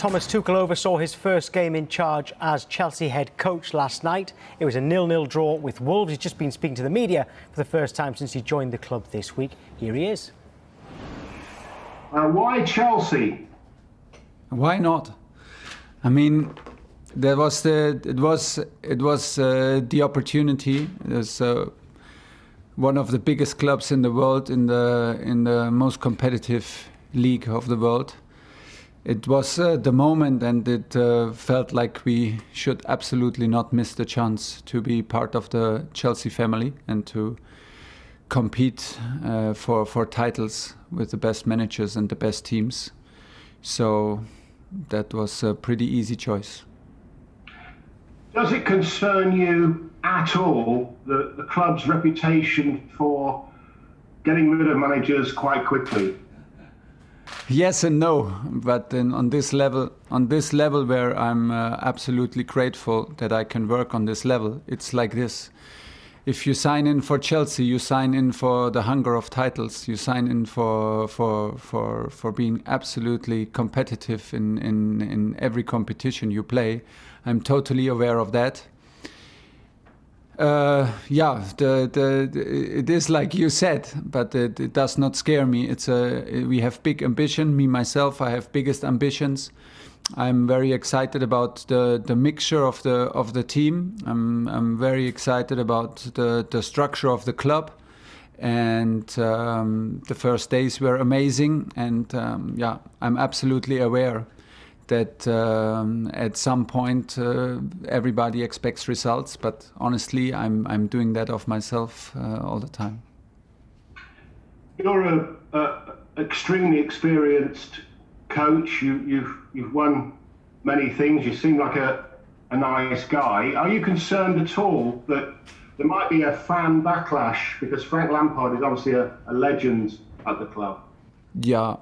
Thomas Tuchel oversaw his first game in charge as Chelsea head coach last night. It was a 0-0 draw with Wolves. He's just been speaking to the media for the first time since he joined the club this week. Here he is. Why Chelsea? Why not? I mean, there was the opportunity. There's one of the biggest clubs in the world, in the most competitive league of the world. It was the moment, and it felt like we should absolutely not miss the chance to be part of the Chelsea family and to compete for titles with the best managers and the best teams. So that was a pretty easy choice. Does it concern you at all, the club's reputation for getting rid of managers quite quickly? Yes and no, but on this level where I'm absolutely grateful that I can work on this level, it's like this. If you sign in for Chelsea, you sign in for the hunger of titles. You sign in for being absolutely competitive in every competition you play. I'm totally aware of that. It is like you said, but it does not scare me. We have big ambition. Me myself, I have biggest ambitions. I'm very excited about the mixture of the team. I'm very excited about the structure of the club, and the first days were amazing. And I'm absolutely aware that at some point everybody expects results, but honestly, I'm doing that of myself all the time. You're a extremely experienced coach. You've won many things. You seem like a nice guy. Are you concerned at all that there might be a fan backlash, because Frank Lampard is obviously a legend at the club? Yeah.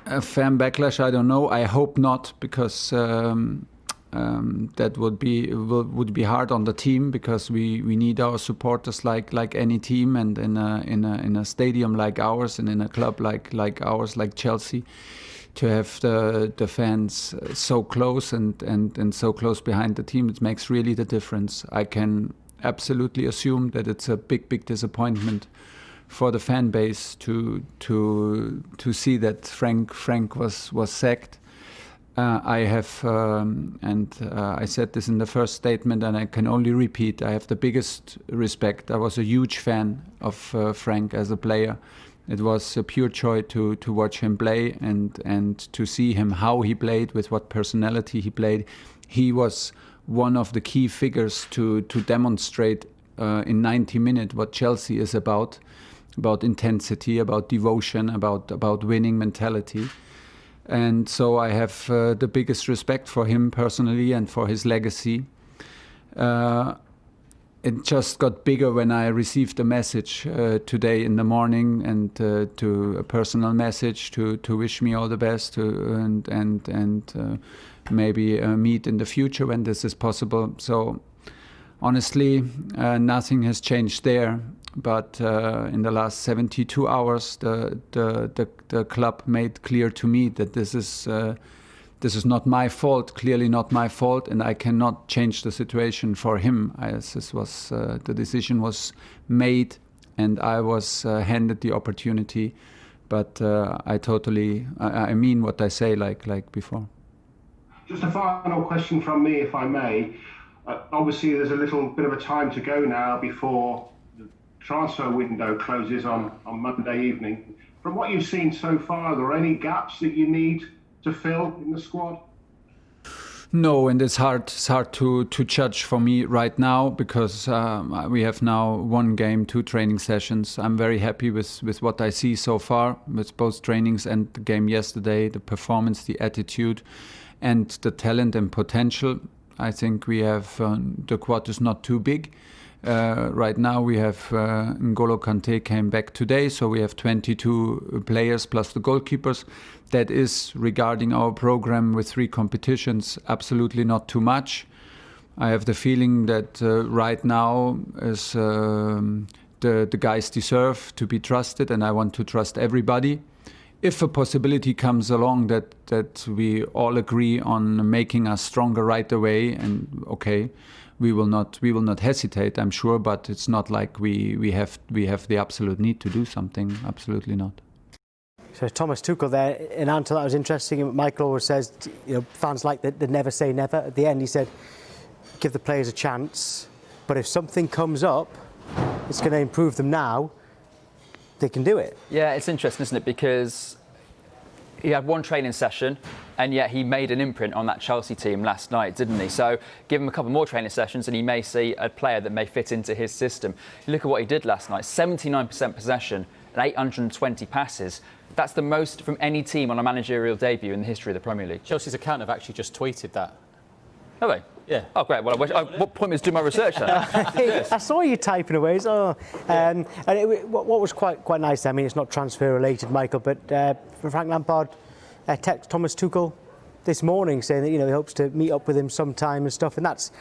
A fan backlash, I don't know. I hope not, because that would be hard on the team, because we need our supporters like any team, and in a stadium like ours, and in a club like ours, like Chelsea, to have the fans so close and so close behind the team, it makes really the difference. I can absolutely assume that it's a big disappointment for the fan base to see that Frank was sacked. I have, I said this in the first statement, and I can only repeat, I have the biggest respect. I was a huge fan of Frank as a player. It was a pure joy to watch him play and to see him, how he played, with what personality he played. He was one of the key figures to demonstrate in 90 minutes what Chelsea is about intensity, about devotion, about winning mentality. And so I have the biggest respect for him personally and for his legacy. It just got bigger when I received a message today in the morning, and to a personal message to wish me all the best, and maybe meet in the future when this is possible. So honestly, nothing has changed there. But in the last 72 hours, the club made clear to me that this is not my fault, clearly not my fault, and I cannot change the situation for him. The decision was made, and I was handed the opportunity. But I mean what I say, like before. Just a final question from me, if I may. Obviously, there's a little bit of a time to go now before the transfer window closes on Monday evening. From what you've seen so far, are there any gaps that you need to fill in the squad? No, and it's hard to judge for me right now, because we have now one game, 2 training sessions. I'm very happy with what I see so far, with both trainings and the game yesterday, the performance, the attitude, and the talent and potential. I think we have, the squad is not too big. Right now we have N'Golo Kante came back today, so we have 22 players plus the goalkeepers. That is, regarding our program with 3 competitions, absolutely not too much. I have the feeling that right now is the guys deserve to be trusted, and I want to trust everybody if a possibility comes along that we all agree on making us stronger right away, and okay, we will not hesitate, I'm sure, but it's not like we have the absolute need to do something. Absolutely not. So Thomas Tuchel there, in answer to that was interesting. Michael always says, fans like that, they never say never. At the end, he said, give the players a chance, but if something comes up, it's going to improve them now, they can do it. Yeah, it's interesting, isn't it? Because he had one training session, and yet he made an imprint on that Chelsea team last night, didn't he? So give him a couple more training sessions and he may see a player that may fit into his system. You look at what he did last night, 79% possession and 820 passes. That's the most from any team on a managerial debut in the history of the Premier League. Chelsea's account have actually just tweeted that. Have they? Yeah. Oh, great. Well, what point was to do my research then? I saw you typing away. And what was quite nice, I mean, it's not transfer related, Michael, but Frank Lampard texted Thomas Tuchel this morning saying that, he hopes to meet up with him sometime and stuff. And that's,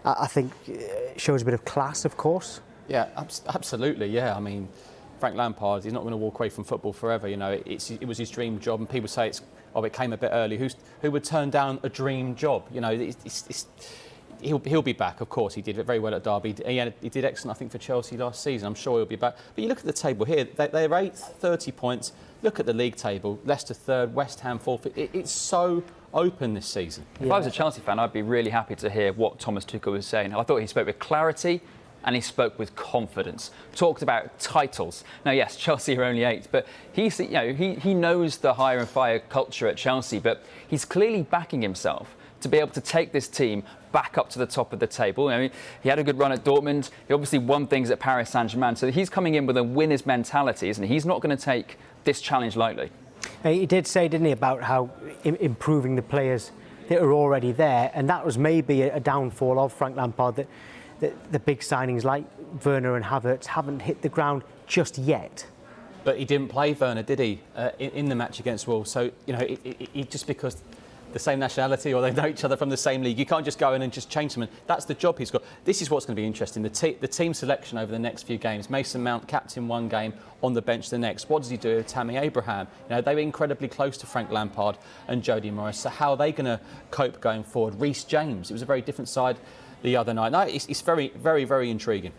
I think, shows a bit of class, of course. Yeah, absolutely. Yeah, I mean, Frank Lampard, he's not going to walk away from football forever. It was his dream job, and people say it came a bit early. Who would turn down a dream job? He'll be back, of course. He did very well at Derby. He did excellent, I think, for Chelsea last season. I'm sure he'll be back. But you look at the table here, they're 8th, 30 points. Look at the league table, Leicester 3rd, West Ham 4th. It's so open this season. If I was a Chelsea fan, I'd be really happy to hear what Thomas Tuchel was saying. I thought he spoke with clarity and he spoke with confidence. Talked about titles. Now, yes, Chelsea are only 8th, but he knows the hire and fire culture at Chelsea, but he's clearly backing himself to be able to take this team back up to the top of the table. He had a good run at Dortmund. He obviously won things at Paris Saint-Germain. So he's coming in with a winner's mentality, isn't he? He's not going to take this challenge lightly. He did say, didn't he, about how improving the players that are already there, and that was maybe a downfall of Frank Lampard, that the big signings like Werner and Havertz haven't hit the ground just yet. But he didn't play Werner, did he, in the match against Wolves? So, just because the same nationality or they know each other from the same league, you can't just go in and just change them. And that's the job he's got. This is what's going to be interesting. The team selection over the next few games. Mason Mount, captain one game, on the bench the next. What does he do with Tammy Abraham? They were incredibly close to Frank Lampard and Jody Morris. So how are they going to cope going forward? Reece James, it was a very different side the other night. No, it's very, very, very intriguing.